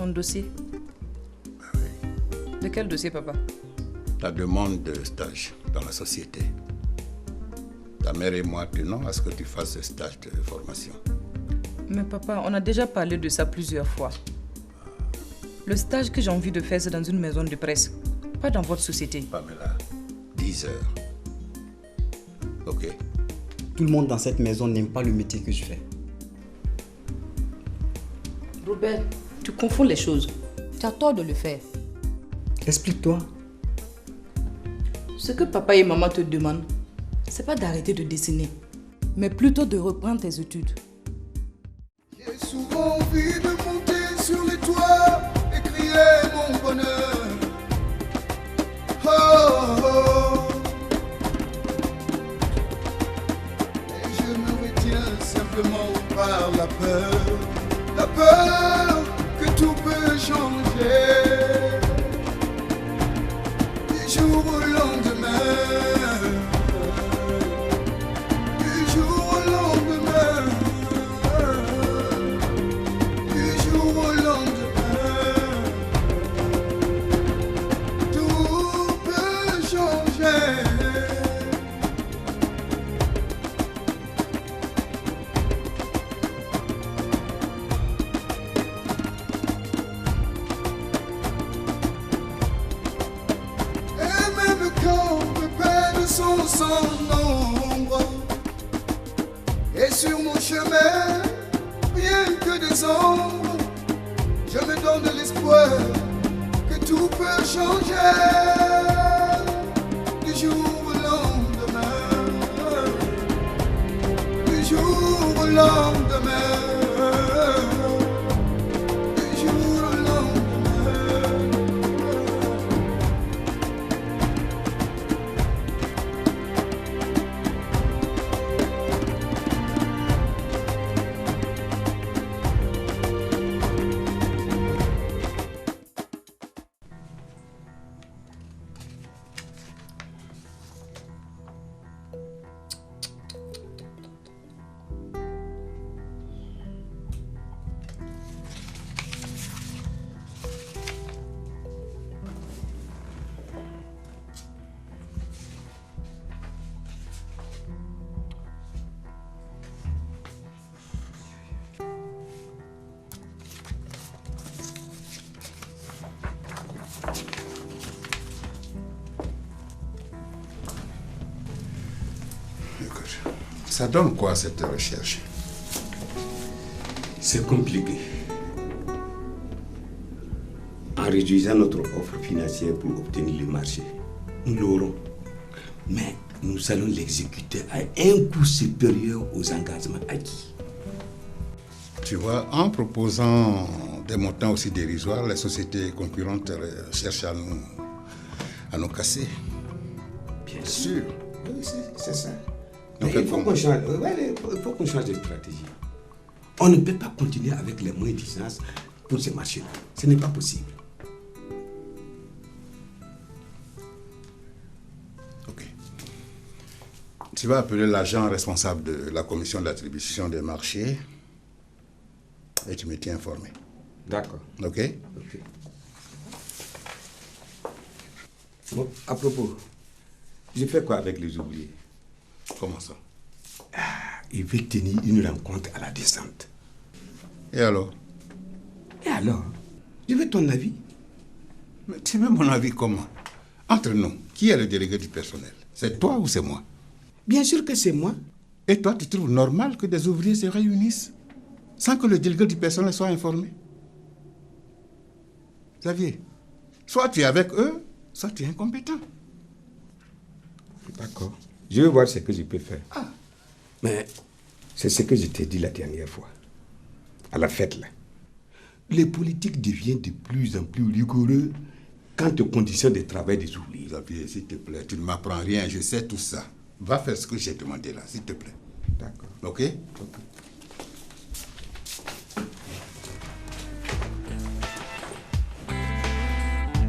ton dossier. Ah oui. De quel dossier, papa? Ta demande de stage dans la société. Ta mère et moi tenons à ce que tu fasses ce stage de formation. Mais papa, on a déjà parlé de ça plusieurs fois. Le stage que j'ai envie de faire, c'est dans une maison de presse, pas dans votre société. Pamela, 10 heures. Ok. Tout le monde dans cette maison n'aime pas le métier que je fais. Robert, tu confonds les choses. Tu as tort de le faire. Explique-toi. Ce que papa et maman te demandent, c'est pas d'arrêter de dessiner, mais plutôt de reprendre tes études. J'ai souvent envie de monter sur les toits et crier mon bonheur. Oh, oh, oh. Et je me retiens simplement par la peur. La peur que tout peut changer du jour au lendemain. Du jour au lendemain. Du jour au lendemain. Tout peut changer. Sans nombre. Et sur mon chemin, rien que des ombres. Je me donne l'espoir que tout peut changer du jour au lendemain. Du jour au lendemain. Du jour au lendemain. Écoute, ça donne quoi cette recherche? C'est compliqué. En réduisant notre offre financière pour obtenir le marché, nous l'aurons. Mais nous allons l'exécuter à un coût supérieur aux engagements acquis. Tu vois, en proposant des montants aussi dérisoires, les sociétés concurrentes cherchent à nous casser. Bien sûr, oui, c'est ça. Donc, Mais il faut qu'on change, il faut qu'on change de stratégie. On ne peut pas continuer avec les moyens de distance pour ces marchés-là. Ce n'est pas possible. Ok. Tu vas appeler l'agent responsable de la commission d'attribution des marchés et tu me tiens informé. D'accord. Ok? Ok. Bon, à propos, je fais quoi avec les ouvriers? Comment ça? Ils veulent tenir une rencontre à la descente. Et alors? Et alors? Je veux ton avis. Mais tu veux mon avis comment? Entre nous, qui est le délégué du personnel? C'est toi ou c'est moi? Bien sûr que c'est moi. Et toi, tu trouves normal que des ouvriers se réunissent sans que le délégué du personnel soit informé? Xavier, soit tu es avec eux, soit tu es incompétent. D'accord. Je vais voir ce que je peux faire. Ah. Mais c'est ce que je t'ai dit la dernière fois. À la fête, là. Les politiques deviennent de plus en plus rigoureux quant aux conditions de travail des ouvriers. Xavier, s'il te plaît, tu ne m'apprends rien, je sais tout ça. Va faire ce que j'ai demandé là, s'il te plaît. D'accord. Ok? Ok.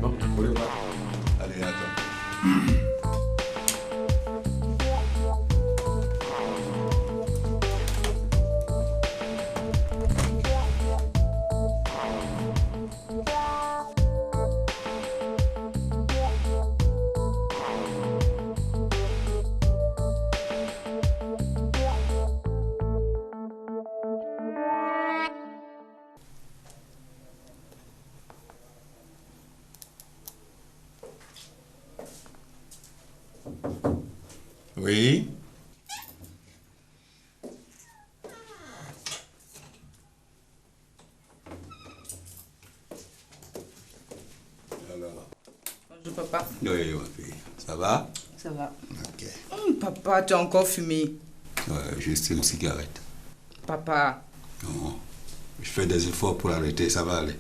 Bon, au revoir. Allez, attends. Oui. Bonjour papa. Oui, ma fille. Ça va? Ça va. Ok. Papa, tu as encore fumé. Juste une cigarette. Papa, Non. Je fais des efforts pour arrêter, ça va aller.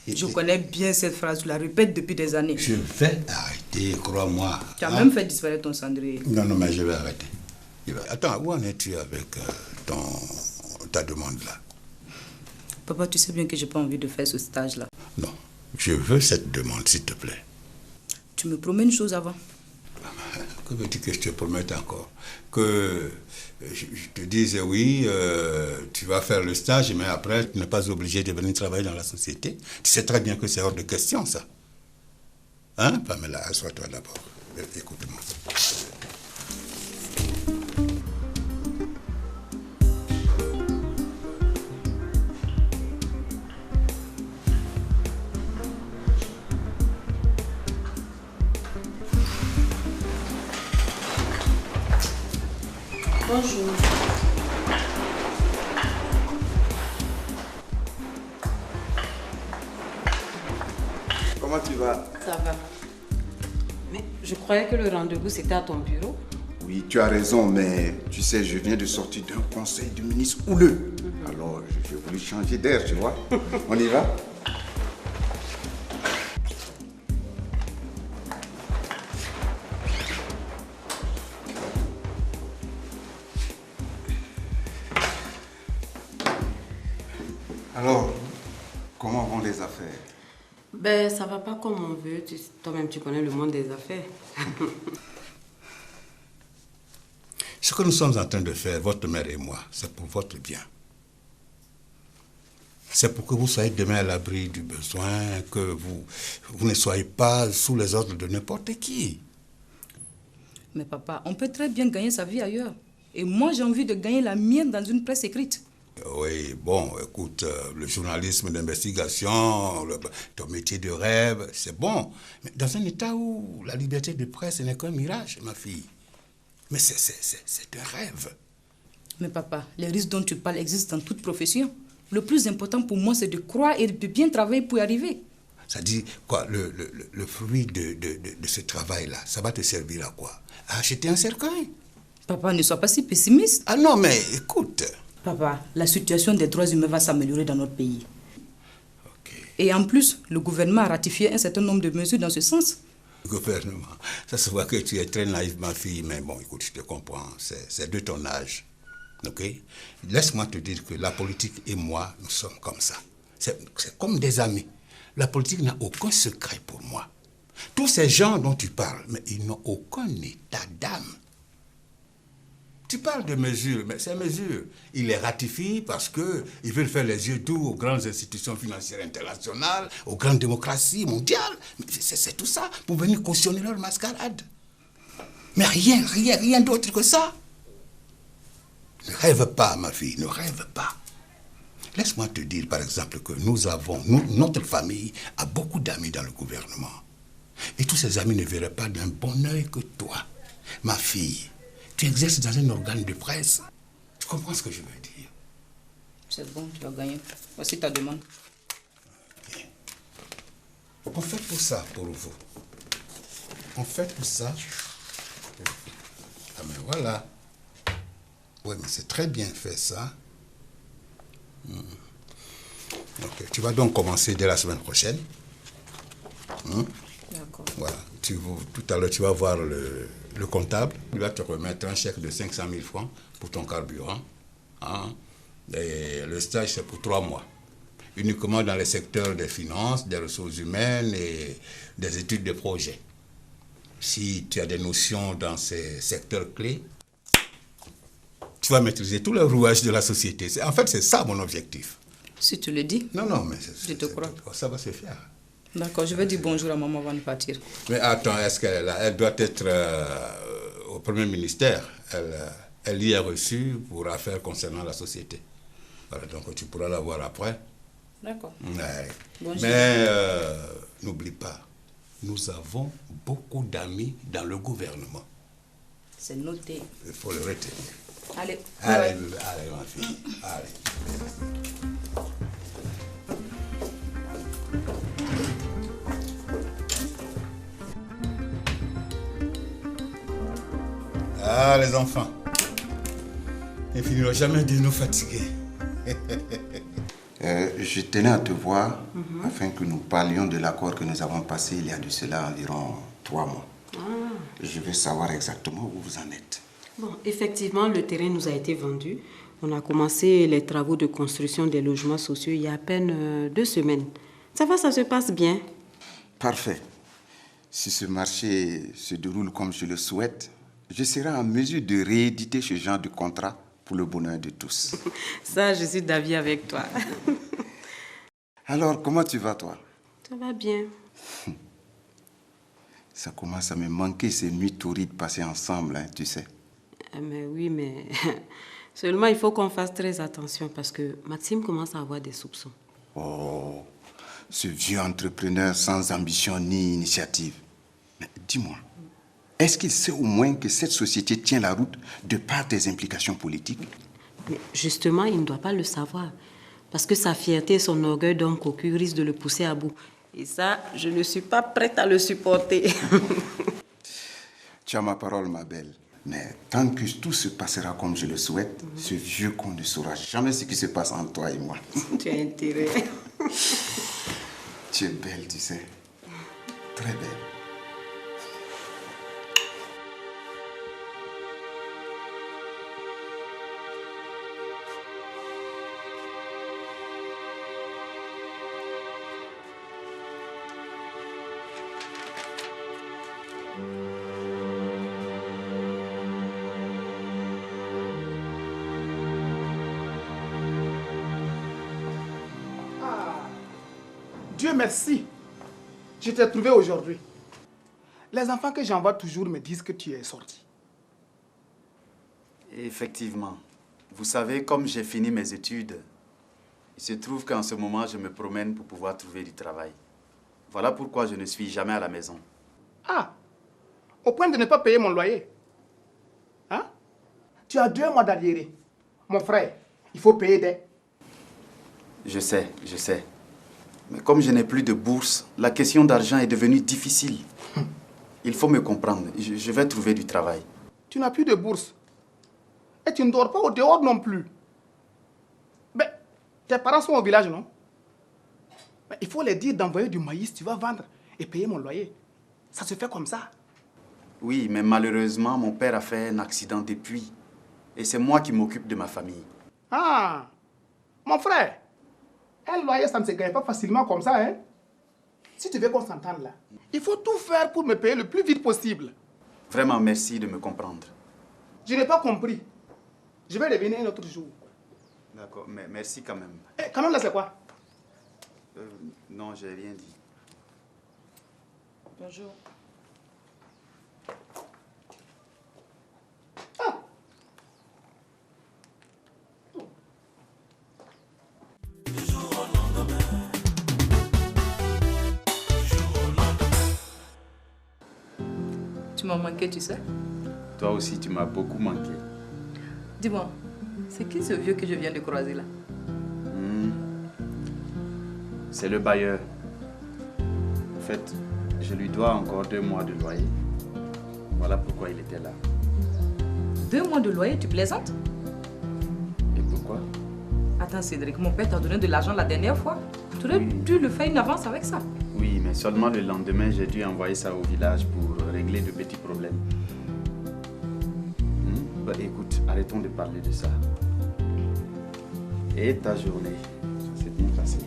je connais bien cette phrase, tu la répètes depuis des années. Je vais arrêter, crois-moi. Tu as même fait disparaître ton cendrier. Non, non, mais je vais arrêter. Attends, où en es-tu avec ta demande là? Papa, tu sais bien que j'ai pas envie de faire ce stage-là. Non, je veux cette demande, s'il te plaît. Tu me promets une chose avant. Que veux-tu que je te promette encore? Que je te dise oui, tu vas faire le stage, mais après, tu n'es pas obligé de venir travailler dans la société. Tu sais très bien que c'est hors de question, ça. Hein, Pamela, assois-toi d'abord. Écoute-moi. Bonjour. Comment tu vas? Ça va. Mais je croyais que le rendez-vous c'était à ton bureau. Oui, tu as raison, mais tu sais, je viens de sortir d'un conseil de ministre houleux. Alors, j'ai voulu changer d'air, tu vois. On y va? Alors, comment vont les affaires? Ben, ça va pas comme on veut. Toi-même, tu connais le monde des affaires. Ce que nous sommes en train de faire, votre mère et moi, c'est pour votre bien. C'est pour que vous soyez demain à l'abri du besoin, que vous ne soyez pas sous les ordres de n'importe qui. Mais papa, on peut très bien gagner sa vie ailleurs. Et moi, j'ai envie de gagner la mienne dans une presse écrite. Oui, bon, écoute, le journalisme d'investigation, ton métier de rêve, c'est bon. Mais dans un état où la liberté de presse n'est qu'un mirage, ma fille. Mais c'est un rêve. Mais papa, les risques dont tu parles existent dans toute profession. Le plus important pour moi, c'est de croire et de bien travailler pour y arriver. Ça dit quoi, le fruit de ce travail-là, ça va te servir à quoi? À acheter un cercueil? Papa, ne sois pas si pessimiste. Ah non, mais écoute. Papa, la situation des droits humains va s'améliorer dans notre pays. Ok. Et en plus, le gouvernement a ratifié un certain nombre de mesures dans ce sens. Le gouvernement, ça se voit que tu es très naïve, ma fille, mais bon, écoute, je te comprends, c'est de ton âge. Ok? Laisse-moi te dire que la politique et moi, nous sommes comme ça. C'est comme des amis. La politique n'a aucun secret pour moi. Tous ces gens dont tu parles, mais ils n'ont aucun état d'âme. Tu parles de mesures, mais ces mesures, ils les ratifient parce qu'ils veulent faire les yeux doux aux grandes institutions financières internationales, aux grandes démocraties mondiales. C'est tout ça pour venir cautionner leur mascarade. Mais rien d'autre que ça. Ne rêve pas, ma fille, ne rêve pas. Laisse-moi te dire, par exemple, que notre famille a beaucoup d'amis dans le gouvernement. Et tous ces amis ne verraient pas d'un bon œil que toi, ma fille. Tu exerces dans un organe de presse. Tu comprends ce que je veux dire? C'est bon, tu as gagné. Voici ta demande. Okay. On fait tout ça pour vous. On fait tout ça. Ah mais voilà. Oui, mais c'est très bien fait ça. Ok, tu vas donc commencer dès la semaine prochaine. D'accord. Voilà. Tout à l'heure, tu vas voir le comptable. Il va te remettre un chèque de 500 000 francs pour ton carburant. Hein? Et le stage, c'est pour 3 mois. Uniquement dans les secteurs des finances, des ressources humaines et des études de projet. Si tu as des notions dans ces secteurs clés, tu vas maîtriser tout le rouage de la société. En fait, c'est ça mon objectif. Si tu le dis. Non, mais je te crois. Ça va se faire. D'accord, je vais dire bonjour à maman avant de partir. Mais attends, est-ce qu'elle est là? Elle doit être au premier ministère. Elle y est reçue pour affaires concernant la société. Voilà, donc tu pourras la voir après. D'accord. Ouais. Bonjour. Mais n'oublie pas, nous avons beaucoup d'amis dans le gouvernement. C'est noté. Il faut le retenir. Allez. Allez, allez, ma fille. Allez. Ah, les enfants. Ils finiront jamais de nous fatiguer. Je tenais à te voir afin que nous parlions de l'accord que nous avons passé il y a de cela environ 3 mois. Je veux savoir exactement où vous en êtes. Bon, effectivement, le terrain nous a été vendu. On a commencé les travaux de construction des logements sociaux il y a à peine 2 semaines. Ça va, ça se passe bien. Parfait. Si ce marché se déroule comme je le souhaite, je serai en mesure de rééditer ce genre de contrat pour le bonheur de tous. Ça, je suis d'avis avec toi. Alors, comment tu vas, toi? Ça va bien. Ça commence à me manquer ces nuits torrides passées ensemble, hein, tu sais. Mais oui, mais seulement il faut qu'on fasse très attention parce que Maxime commence à avoir des soupçons. Oh, ce vieux entrepreneur sans ambition ni initiative. Mais dis-moi, est-ce qu'il sait au moins que cette société tient la route de par tes implications politiques? Mais justement, il ne doit pas le savoir. Parce que sa fierté et son orgueil d'homme cocu risquent de le pousser à bout. Et ça, je ne suis pas prête à le supporter. Tu as ma parole, ma belle. Mais tant que tout se passera comme je le souhaite, ce vieux con ne saura jamais ce qui se passe entre toi et moi. Tu as intérêt. Tu es belle, tu sais. Très belle. Dieu merci, je t'ai trouvé aujourd'hui. Les enfants que j'envoie toujours me disent que tu es sorti. Effectivement. Vous savez, comme j'ai fini mes études, il se trouve qu'en ce moment, je me promène pour pouvoir trouver du travail. Voilà pourquoi je ne suis jamais à la maison. Ah, au point de ne pas payer mon loyer. Hein? Tu as 2 mois d'arriéré. Mon frère, il faut payer des... Je sais, je sais. Mais comme je n'ai plus de bourse, la question d'argent est devenue difficile. Il faut me comprendre. Je vais trouver du travail. Tu n'as plus de bourse. Et tu ne dors pas au dehors non plus. Mais tes parents sont au village, non? Mais il faut les dire d'envoyer du maïs, tu vas vendre et payer mon loyer. Ça se fait comme ça. Oui, mais malheureusement, mon père a fait un accident depuis. Et c'est moi qui m'occupe de ma famille. Ah, mon frère, un loyer, ça ne se gagne pas facilement comme ça, hein? Si tu veux qu'on s'entende là, il faut tout faire pour me payer le plus vite possible. Vraiment, merci de me comprendre. Je n'ai pas compris. Je vais revenir un autre jour. D'accord, mais merci quand même. Eh, quand même là, c'est quoi? Non, j'ai rien dit. Bonjour. Ah. Tu m'as manqué, tu sais. Toi aussi, tu m'as beaucoup manqué. Dis-moi, c'est qui ce vieux que je viens de croiser là? C'est le bailleur. En fait, je lui dois encore 2 mois de loyer. Voilà pourquoi il était là. 2 mois de loyer, tu plaisantes? Et pourquoi? Attends Cédric, mon père t'a donné de l'argent la dernière fois. Tu aurais dû le faire une avance avec ça. Oui, mais seulement le lendemain, j'ai dû envoyer ça au village pour régler de petits problèmes. Bah, écoute, arrêtons de parler de ça. Et ta journée, ça s'est bien passé?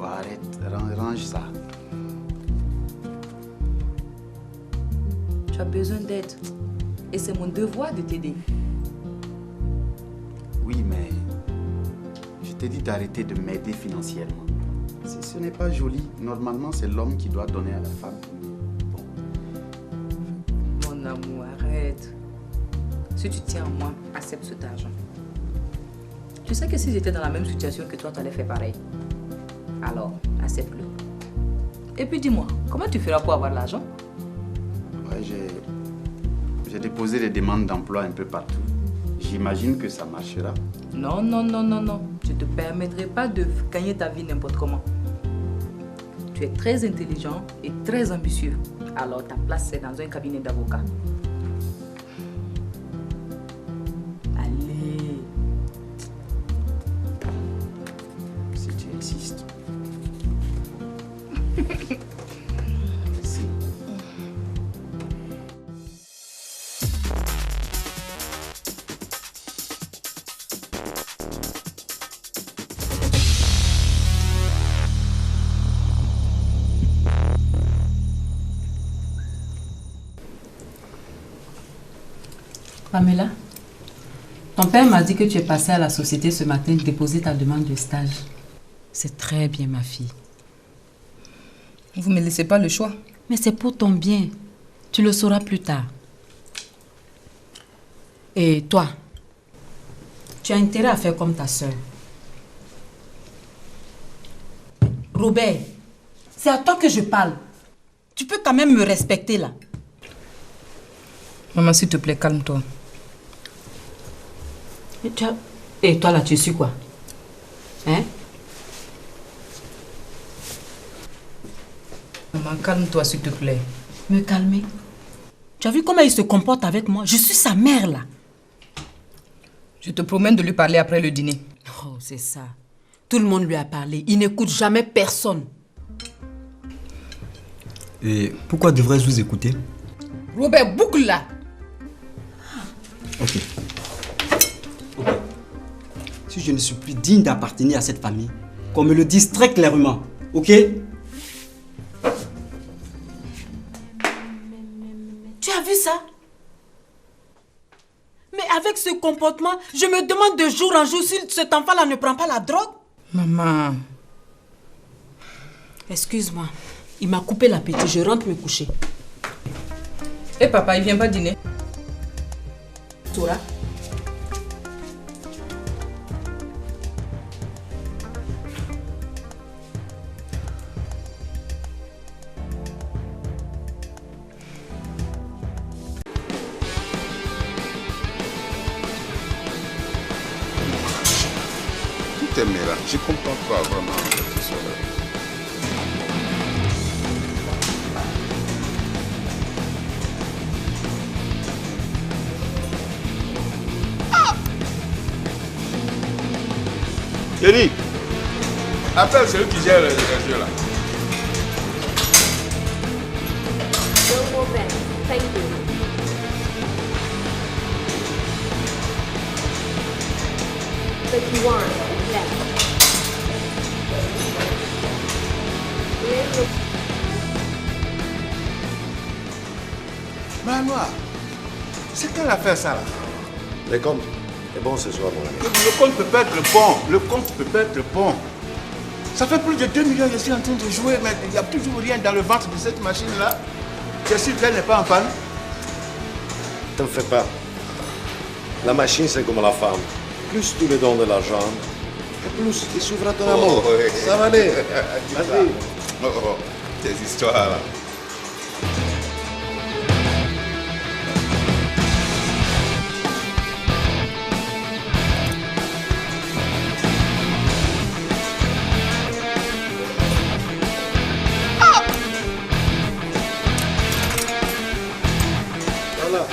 Arrête, range ça. Tu as besoin d'aide. Et c'est mon devoir de t'aider. Oui, mais je t'ai dit d'arrêter de m'aider financièrement. Ce n'est pas joli. Normalement, c'est l'homme qui doit donner à la femme. Bon. Mon amour, arrête. Si tu tiens à moi, accepte cet argent. Tu sais que si j'étais dans la même situation que toi, tu allais faire pareil. Alors, accepte-le. Et puis dis-moi, comment tu feras pour avoir l'argent? Ouais, j'ai déposé des demandes d'emploi un peu partout. J'imagine que ça marchera. Non, non, non, non, non. Je ne te permettrai pas de gagner ta vie n'importe comment. Tu es très intelligent et très ambitieux. Alors ta place, c'est dans un cabinet d'avocat. Allez. Si tu insistes. Merci. Pamela, ton père m'a dit que tu es passée à la société ce matin déposer ta demande de stage. C'est très bien, ma fille. Vous ne me laissez pas le choix. Mais c'est pour ton bien. Tu le sauras plus tard. Et toi, tu as intérêt à faire comme ta soeur. Robert, c'est à toi que je parle. Tu peux quand même me respecter là. Maman, s'il te plaît, calme-toi. Et toi là, tu suis quoi? Hein? Maman, calme-toi, s'il te plaît. Me calmer? Tu as vu comment il se comporte avec moi? Je suis sa mère là. Je te promets de lui parler après le dîner. Oh, c'est ça. Tout le monde lui a parlé. Il n'écoute jamais personne. Et pourquoi devrais-je vous écouter? Robert, boucle là. Ok. Si je ne suis plus digne d'appartenir à cette famille, qu'on me le dise très clairement, ok? Tu as vu ça? Mais avec ce comportement, je me demande de jour en jour si cet enfant-là ne prend pas la drogue. Maman. Excuse-moi, il m'a coupé l'appétit, je rentre me coucher. Et papa, il vient pas dîner? Tora? Tout est mélange. Je comprends pas vraiment cette histoire. Kenny, appelle celui qui gère les jeux là. No more bank. Thank you. $51 left. Manoir, c'est quelle affaire ça là? Les comptes, c'est bon ce soir, mon ami. Le compte peut pas être le bon. Le compte peut pas être le bon. Ça fait plus de 2 millions que je suis en train de jouer, mais il n'y a toujours rien dans le ventre de cette machine-là. C'est sûr qu'elle n'est pas en panne. Ne t'en fais pas. La machine, c'est comme la femme. Plus tu lui donnes de l'argent, et plus il s'ouvre à ton amour. Oui. Ça va aller. Vas-y. Oh, ces histoires-là. Voilà.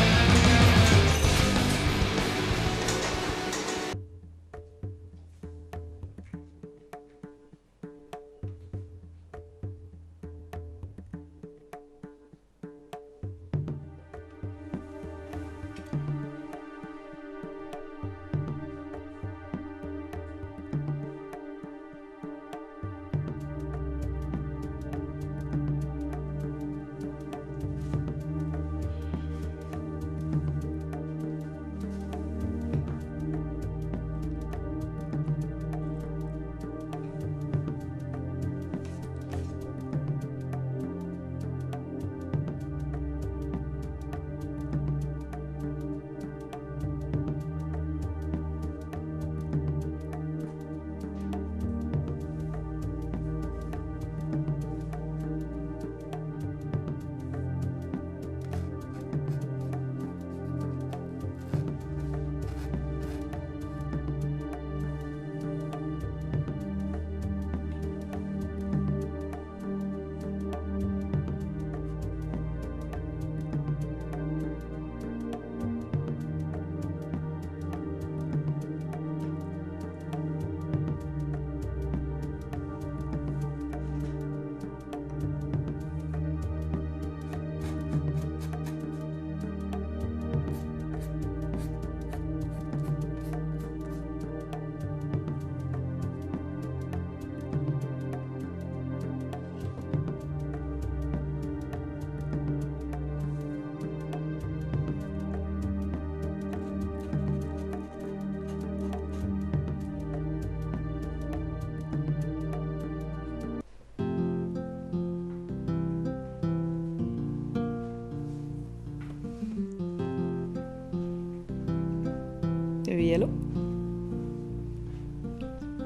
hello.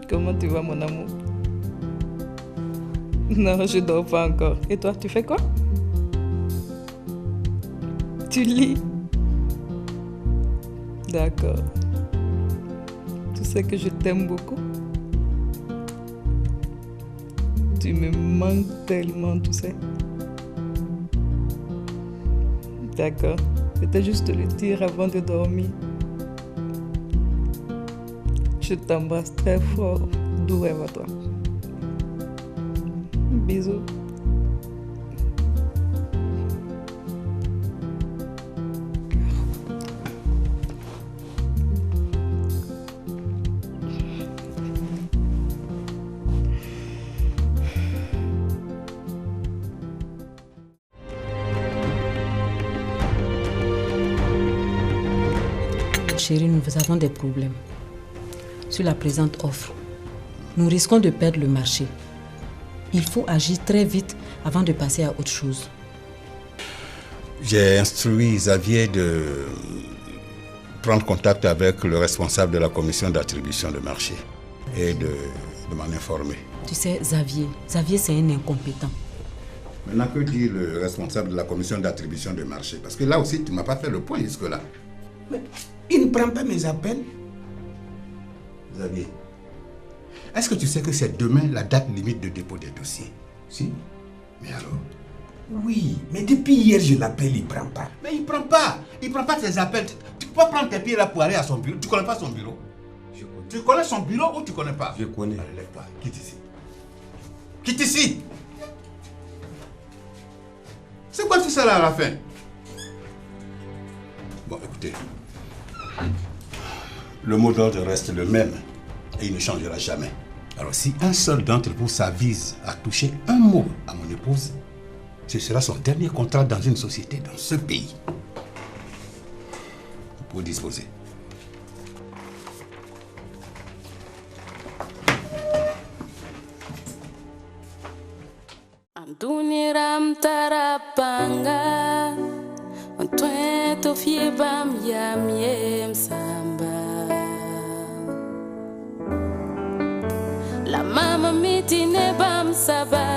Comment tu vas, mon amour? Non, je dors pas encore. Et toi, tu fais quoi? Tu lis? D'accord. Tu sais que je t'aime beaucoup. Tu me manques tellement, tu sais. D'accord. C'était juste te le dire avant de dormir. Je t'embrasse très fort. Doux rêve à toi. Bisous. Chérie, nous avons des problèmes. Sur la présente offre, nous risquons de perdre le marché. Il faut agir très vite avant de passer à autre chose. J'ai instruit Xavier de prendre contact avec le responsable de la commission d'attribution de marché et de m'en informer. Tu sais, Xavier c'est un incompétent. Maintenant, que dit le responsable de la commission d'attribution de marché? Parce que là aussi, tu ne m'as pas fait le point jusque-là. Mais il ne prend pas mes appels. Xavier, est-ce que tu sais que c'est demain la date limite de dépôt des dossiers? Si. Mais alors? Oui, mais depuis hier, je l'appelle, il ne prend pas. Mais il ne prend pas. Il ne prend pas tes appels. Tu peux pas prendre tes pieds là pour aller à son bureau. Tu ne connais pas son bureau? Je connais. Tu connais son bureau ou tu ne connais pas? Je connais. Allez, lève-toi. Quitte ici. Quitte ici. C'est quoi tout ça là à la fin? Bon, écoutez. Le mot d'ordre reste le même et il ne changera jamais. Alors si un seul d'entre vous s'avise à toucher un mot à mon épouse, ce sera son dernier contrat dans une société dans ce pays. Vous pouvez disposer. Antuniram tarapanga, Antueto fiebam yam yem samba. La mama mitine bam saba.